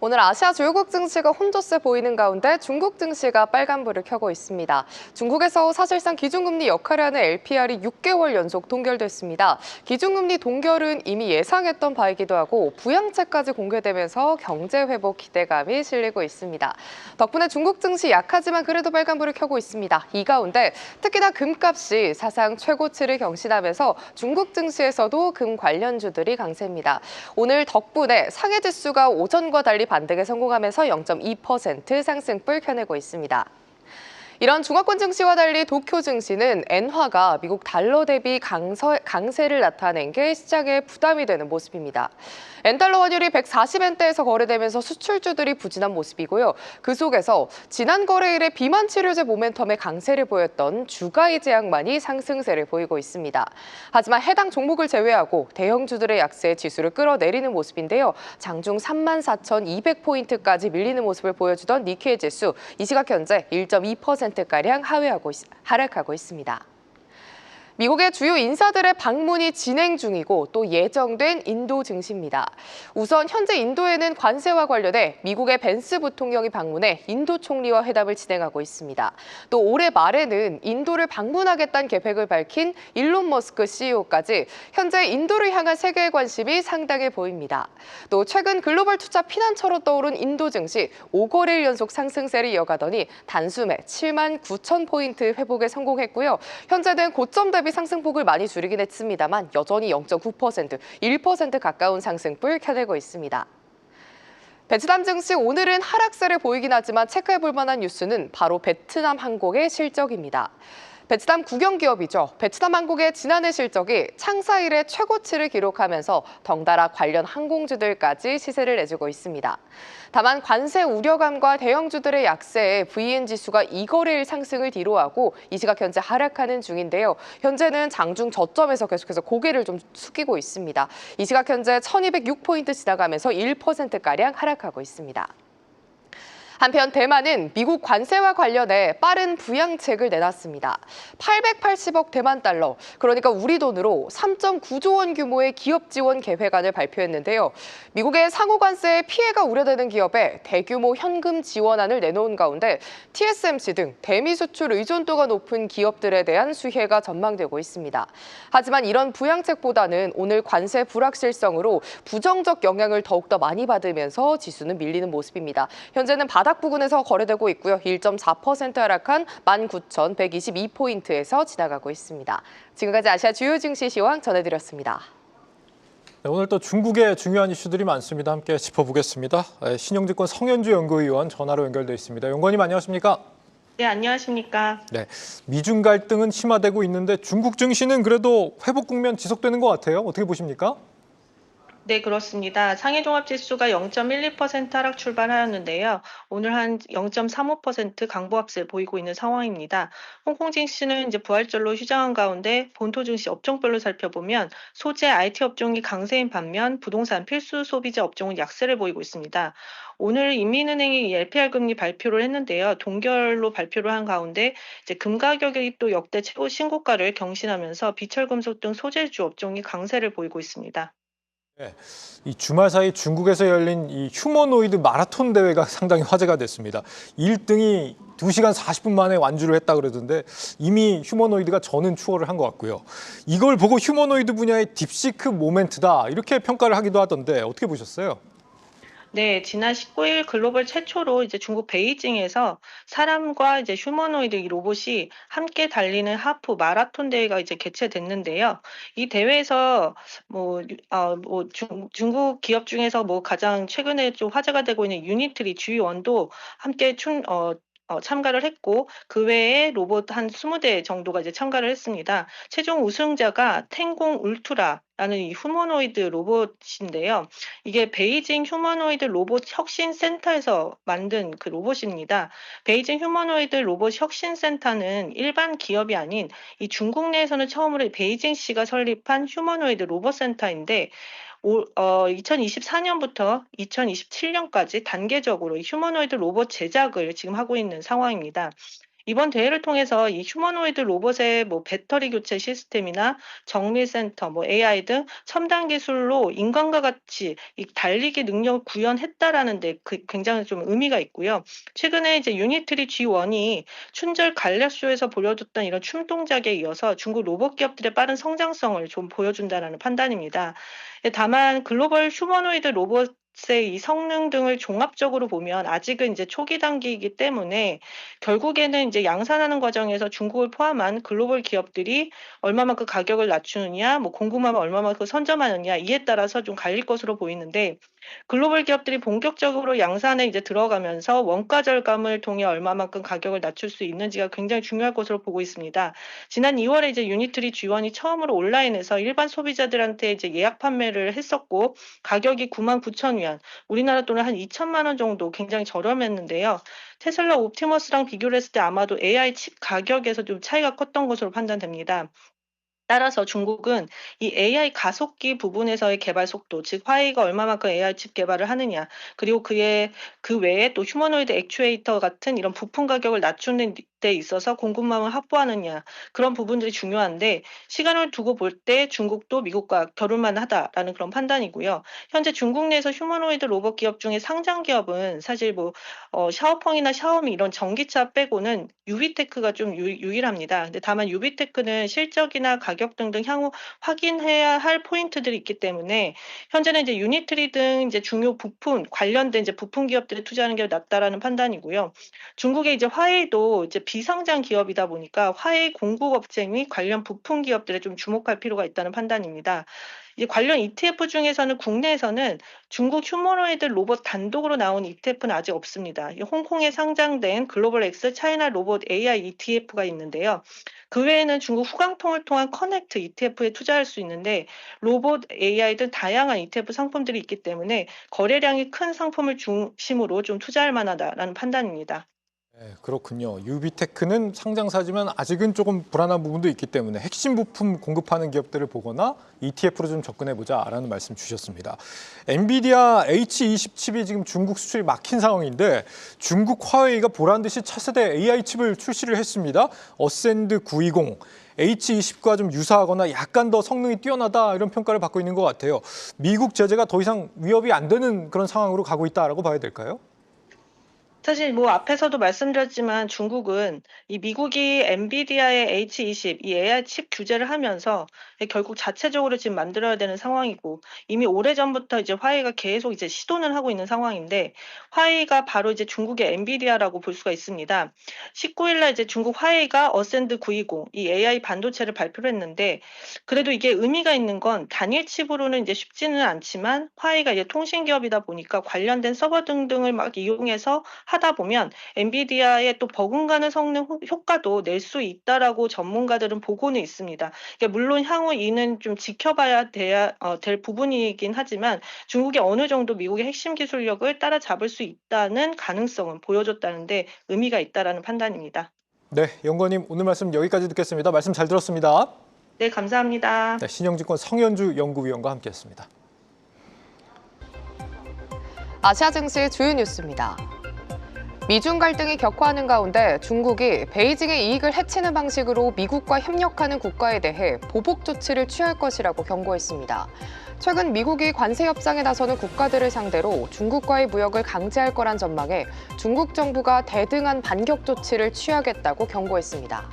오늘 아시아 주요국 증시가 혼조세 보이는 가운데 중국 증시가 빨간불을 켜고 있습니다. 중국에서 사실상 기준금리 역할을 하는 LPR이 6개월 연속 동결됐습니다. 기준금리 동결은 이미 예상했던 바이기도 하고 부양책까지 공개되면서 경제 회복 기대감이 실리고 있습니다. 덕분에 중국 증시 약하지만 그래도 빨간불을 켜고 있습니다. 이 가운데 특히나 금값이 사상 최고치를 경신하면서 중국 증시에서도 금 관련주들이 강세입니다. 오늘 덕분에 상해지수가 오전과 달리 반등에 성공하면서 0.2% 상승불 켜내고 있습니다. 이런 중화권 증시와 달리 도쿄 증시는 엔화가 미국 달러 대비 강세를 나타낸 게 시장에 부담이 되는 모습입니다. 엔달러 환율이 140엔대에서 거래되면서 수출주들이 부진한 모습이고요. 그 속에서 지난 거래일에 비만 치료제 모멘텀의 강세를 보였던 주가의 제약만이 상승세를 보이고 있습니다. 하지만 해당 종목을 제외하고 대형주들의 약세에 지수를 끌어내리는 모습인데요. 장중 34,200포인트까지 밀리는 모습을 보여주던 니케이 지수, 이 시각 현재 1.2%가량 하락하고 있습니다. 미국의 주요 인사들의 방문이 진행 중이고 또 예정된 인도 증시입니다. 우선 현재 인도에는 관세와 관련해 미국의 벤스 부통령이 방문해 인도 총리와 회담을 진행하고 있습니다. 또 올해 말에는 인도를 방문하겠다는 계획을 밝힌 일론 머스크 CEO까지 현재 인도를 향한 세계의 관심이 상당해 보입니다. 또 최근 글로벌 투자 피난처로 떠오른 인도 증시 5거래일 연속 상승세를 이어가더니 단숨에 7만 9천 포인트 회복에 성공했고요. 현재는 고점 대비 상승폭을 많이 줄이긴 했습니다만 여전히 0.9%, 1% 가까운 상승불 켜내고 있습니다. 베트남 증시 오늘은 하락세를 보이긴 하지만 체크해볼 만한 뉴스는 바로 베트남 항공의 실적입니다. 베트남 국영기업이죠. 베트남 항공의 지난해 실적이 창사 이래 최고치를 기록하면서 덩달아 관련 항공주들까지 시세를 내주고 있습니다. 다만 관세 우려감과 대형주들의 약세에 VN 지수가 2거래일 상승을 뒤로하고 이 시각 현재 하락하는 중인데요. 현재는 장중 저점에서 계속해서 고개를 좀 숙이고 있습니다. 이 시각 현재 1206포인트 지나가면서 1%가량 하락하고 있습니다. 한편 대만은 미국 관세와 관련해 빠른 부양책을 내놨습니다. 880억 대만 달러, 그러니까 우리 돈으로 3.9조 원 규모의 기업 지원 계획안을 발표했는데요. 미국의 상호 관세에 피해가 우려되는 기업에 대규모 현금 지원안을 내놓은 가운데 TSMC 등 대미 수출 의존도가 높은 기업들에 대한 수혜가 전망되고 있습니다. 하지만 이런 부양책보다는 오늘 관세 불확실성으로 부정적 영향을 더욱더 많이 받으면서 지수는 밀리는 모습입니다. 현재는 바닥 부근에서 거래되고 있고요. 1.4% 하락한 19,122포인트에서 지나가고 있습니다. 지금까지 아시아 주요 증시 시황 전해드렸습니다. 네, 오늘 또 중국의 중요한 이슈들이 많습니다. 함께 짚어보겠습니다. 신영증권 성현주 연구위원 전화로 연결돼 있습니다. 연구원님 안녕하십니까? 네, 안녕하십니까? 네, 미중 갈등은 심화되고 있는데 중국 증시는 그래도 회복 국면 지속되는 것 같아요. 어떻게 보십니까? 네, 그렇습니다. 상해종합지수가 0.12% 하락 출발하였는데요. 오늘 한 0.35% 강보합세를 보이고 있는 상황입니다. 홍콩 증시는 이제 부활절로 휴장한 가운데 본토 증시 업종별로 살펴보면 소재, IT 업종이 강세인 반면 부동산, 필수 소비재 업종은 약세를 보이고 있습니다. 오늘 인민은행이 LPR 금리 발표를 했는데요. 동결로 발표를 한 가운데 이제 금 가격이 또 역대 최고 신고가를 경신하면서 비철금속 등 소재주 업종이 강세를 보이고 있습니다. 네, 이 주말 사이 중국에서 열린 이 휴머노이드 마라톤 대회가 상당히 화제가 됐습니다. 1등이 2시간 40분 만에 완주를 했다 그러던데 이미 휴머노이드가 저는 추월을 한 것 같고요. 이걸 보고 휴머노이드 분야의 딥시크 모멘트다 이렇게 평가를 하기도 하던데 어떻게 보셨어요? 네, 지난 19일 글로벌 최초로 이제 중국 베이징에서 사람과 이제 휴머노이드 이 로봇이 함께 달리는 하프 마라톤 대회가 이제 개최됐는데요. 이 대회에서 중국 기업 중에서 뭐 가장 최근에 좀 화제가 되고 있는 유니트리 G1도 함께 참가를 했고 그 외에 로봇 한 20대 정도가 이제 참가를 했습니다. 최종 우승자가 텐공 울트라라는 이 휴머노이드 로봇인데요. 이게 베이징 휴머노이드 로봇 혁신센터에서 만든 그 로봇입니다. 베이징 휴머노이드 로봇 혁신센터는 일반 기업이 아닌 이 중국 내에서는 처음으로 베이징시가 설립한 휴머노이드 로봇 센터인데 2024년부터 2027년까지 단계적으로 휴머노이드 로봇 제작을 지금 하고 있는 상황입니다. 이번 대회를 통해서 이 휴머노이드 로봇의 뭐 배터리 교체 시스템이나 정밀센터, 뭐 AI 등 첨단 기술로 인간과 같이 이 달리기 능력을 구현했다라는 데 굉장히 좀 의미가 있고요. 최근에 이제 유니트리 G1이 춘절 간략쇼에서 보여줬던 이런 춤 동작에 이어서 중국 로봇 기업들의 빠른 성장성을 좀 보여준다라는 판단입니다. 다만 글로벌 휴머노이드 로봇의 이 성능 등을 종합적으로 보면 아직은 이제 초기 단계이기 때문에 결국에는 이제 양산하는 과정에서 중국을 포함한 글로벌 기업들이 얼마만큼 가격을 낮추느냐, 뭐 공급망을 얼마만큼 선점하느냐 이에 따라서 좀 갈릴 것으로 보이는데 글로벌 기업들이 본격적으로 양산에 이제 들어가면서 원가 절감을 통해 얼마만큼 가격을 낮출 수 있는지가 굉장히 중요할 것으로 보고 있습니다. 지난 2월에 이제 유니트리 G1이 처음으로 온라인에서 일반 소비자들한테 이제 예약 판매를 했었고 가격이 99,000위안, 우리나라 돈으로 한 2천만 원 정도 굉장히 저렴했는데요. 테슬라 옵티머스랑 비교를 했을 때 아마도 AI 칩 가격에서 좀 차이가 컸던 것으로 판단됩니다. 따라서 중국은 이 AI 가속기 부분에서의 개발 속도, 즉 화웨이가 얼마만큼 AI 칩 개발을 하느냐, 그리고 그 외에 또 휴머노이드 액추에이터 같은 이런 부품 가격을 낮추는 데 있어서 공급망을 확보하느냐, 그런 부분들이 중요한데 시간을 두고 볼 때 중국도 미국과 겨룰만 하다라는 그런 판단이고요. 현재 중국 내에서 휴머노이드 로봇 기업 중에 상장 기업은 사실 뭐 샤오펑이나 샤오미 이런 전기차 빼고는 유비테크가 좀 유일합니다. 근데 다만 유비테크는 실적이나 가격 등등 향후 확인해야 할 포인트들이 있기 때문에 현재는 이제 유니트리 등 이제 중요 부품 관련된 이제 부품 기업들에 투자하는 게 낫다라는 판단이고요. 중국의 이제 화웨이도 이제 비상장 기업이다 보니까 화웨이 공급 업체 및 관련 부품 기업들에 좀 주목할 필요가 있다는 판단입니다. 이제 관련 ETF 중에서는 국내에서는 중국 휴머노이드 로봇 단독으로 나온 ETF는 아직 없습니다. 이 홍콩에 상장된 글로벌 X 차이나 로봇 AI ETF가 있는데요. 그 외에는 중국 후광통을 통한 커넥트 ETF에 투자할 수 있는데 로봇, AI 등 다양한 ETF 상품들이 있기 때문에 거래량이 큰 상품을 중심으로 좀 투자할 만하다라는 판단입니다. 네, 그렇군요. 유비테크는 상장사지만 아직은 조금 불안한 부분도 있기 때문에 핵심 부품 공급하는 기업들을 보거나 ETF로 좀 접근해보자라는 말씀 주셨습니다. 엔비디아 H20 칩이 지금 중국 수출이 막힌 상황인데 중국 화웨이가 보란 듯이 차세대 AI 칩을 출시를 했습니다. 어센드 920. H20과 좀 유사하거나 약간 더 성능이 뛰어나다 이런 평가를 받고 있는 것 같아요. 미국 제재가 더 이상 위협이 안 되는 그런 상황으로 가고 있다라고 봐야 될까요? 사실 뭐 앞에서도 말씀드렸지만 중국은 이 미국이 엔비디아의 H20, 이 AI 칩 규제를 하면서 결국 자체적으로 지금 만들어야 되는 상황이고 이미 오래전부터 이제 화웨이가 계속 이제 시도는 하고 있는 상황인데 화웨이가 바로 이제 중국의 엔비디아라고 볼 수가 있습니다. 19일 날 이제 중국 화웨이가 어센드 920, 이 AI 반도체를 발표를 했는데 그래도 이게 의미가 있는 건 단일 칩으로는 이제 쉽지는 않지만 화웨이가 이제 통신 기업이다 보니까 관련된 서버 등등을 막 이용해서 하다 보면 엔비디아의 또 버금가는 성능 효과도 낼 수 있다라고 전문가들은 보고는 있습니다. 그러니까 물론 향후 이는 좀 지켜봐야 될 부분이긴 하지만 중국이 어느 정도 미국의 핵심 기술력을 따라잡을 수 있다는 가능성은 보여줬다는데 의미가 있다라는 판단입니다. 네, 연구원님 오늘 말씀 여기까지 듣겠습니다. 말씀 잘 들었습니다. 네, 감사합니다. 네, 신영증권 성현주 연구위원과 함께했습니다. 아시아 증시 주요 뉴스입니다. 미중 갈등이 격화하는 가운데 중국이 베이징의 이익을 해치는 방식으로 미국과 협력하는 국가에 대해 보복 조치를 취할 것이라고 경고했습니다. 최근 미국이 관세 협상에 나서는 국가들을 상대로 중국과의 무역을 강제할 거란 전망에 중국 정부가 대등한 반격 조치를 취하겠다고 경고했습니다.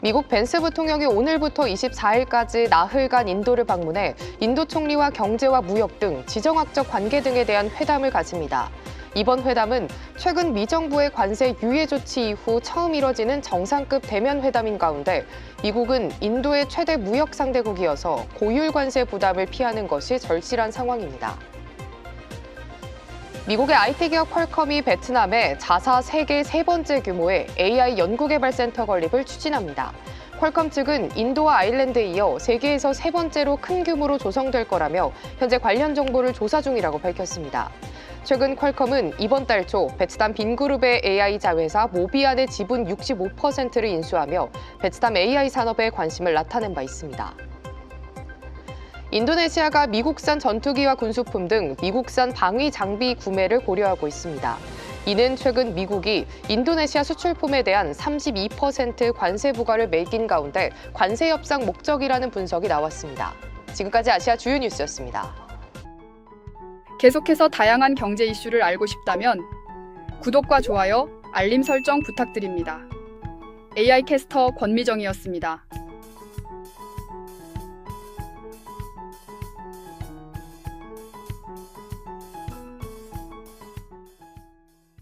미국 벤스 부통령이 오늘부터 24일까지 나흘간 인도를 방문해 인도 총리와 경제와 무역 등 지정학적 관계 등에 대한 회담을 가집니다. 이번 회담은 최근 미 정부의 관세 유예 조치 이후 처음 이뤄지는 정상급 대면 회담인 가운데 미국은 인도의 최대 무역 상대국이어서 고율 관세 부담을 피하는 것이 절실한 상황입니다. 미국의 IT 기업 퀄컴이 베트남에 자사 세계 세 번째 규모의 AI 연구개발센터 건립을 추진합니다. 퀄컴 측은 인도와 아일랜드에 이어 세계에서 세 번째로 큰 규모로 조성될 거라며 현재 관련 정보를 조사 중이라고 밝혔습니다. 최근 퀄컴은 이번 달 초 베트남 빈그룹의 AI 자회사 모비안의 지분 65%를 인수하며 베트남 AI 산업에 관심을 나타낸 바 있습니다. 인도네시아가 미국산 전투기와 군수품 등 미국산 방위 장비 구매를 고려하고 있습니다. 이는 최근 미국이 인도네시아 수출품에 대한 32% 관세 부과를 매긴 가운데 관세 협상 목적이라는 분석이 나왔습니다. 지금까지 아시아 주요 뉴스였습니다. 계속해서 다양한 경제 이슈를 알고 싶다면 구독과 좋아요, 알림 설정 부탁드립니다. AI 캐스터 권미정이었습니다.